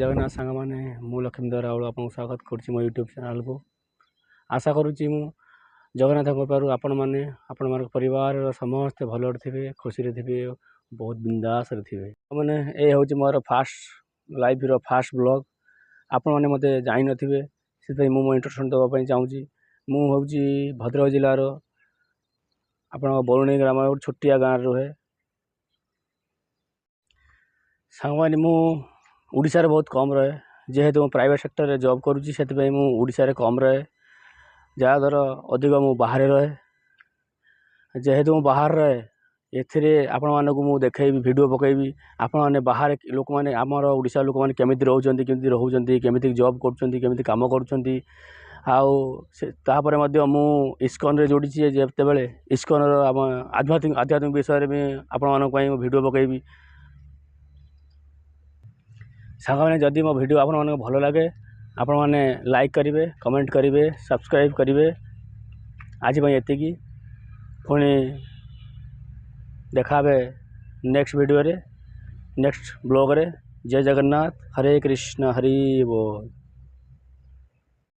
जगन्नाथ सांग मैंने मु लक्ष्मीधर राउल आपको स्वागत करुँची मो यूट्यूब चैनल को। आशा करुँची मु जगन्नाथ कृपारू आपण मैंने आपण परिवार समस्ते भल थे खुशी थे बहुत बिंदास थे मैंने ये हूँ मोर फास्ट लाइफ रो फास्ट ब्लॉग। आपण मैंने मत जान थे से मो इंट्रोडक्शन देवाई चाहूँगी। मुझे भद्रक जिलार आप बरुणी ग्राम गोटे छोटिया गाँव रुहे सांग मैंने मुशारे बहुत कम रहे जेहेतु प्राइवेट सेक्टर रे जॉब करुँची से मुशारे कम रहे जहाँद्वारा अधिक मु बाहर रहे जेहेतु मु बाहर रहे एथिरे आपण मानक मु देखैबी वीडियो पकेबी आपण माने बाहर लोक माने आमर ओडिशा लोक माने केमिति रहउचंती केमिति रहउचंती केमिति जॉब करूचंती केमिति काम करूचंती आउ से तापर मध्य मु इस्कॉन रे जोड़ी छी जेते बेले इस्कॉन रो आम आध्यात्मिक विषय रे आपण मानक पई वीडियो पकेबी। सांग माने जदि मो वीडियो आपण मानक भलो लागे आपण माने लाइक करिवे कमेंट करिवे सब्सक्राइब करिवे। आज पई एतिकी पुणी देखाबे नेक्स्ट वीडियो रे नेक्स्ट ब्लॉग रे। जय जगन्नाथ हरे कृष्ण हरि बोल।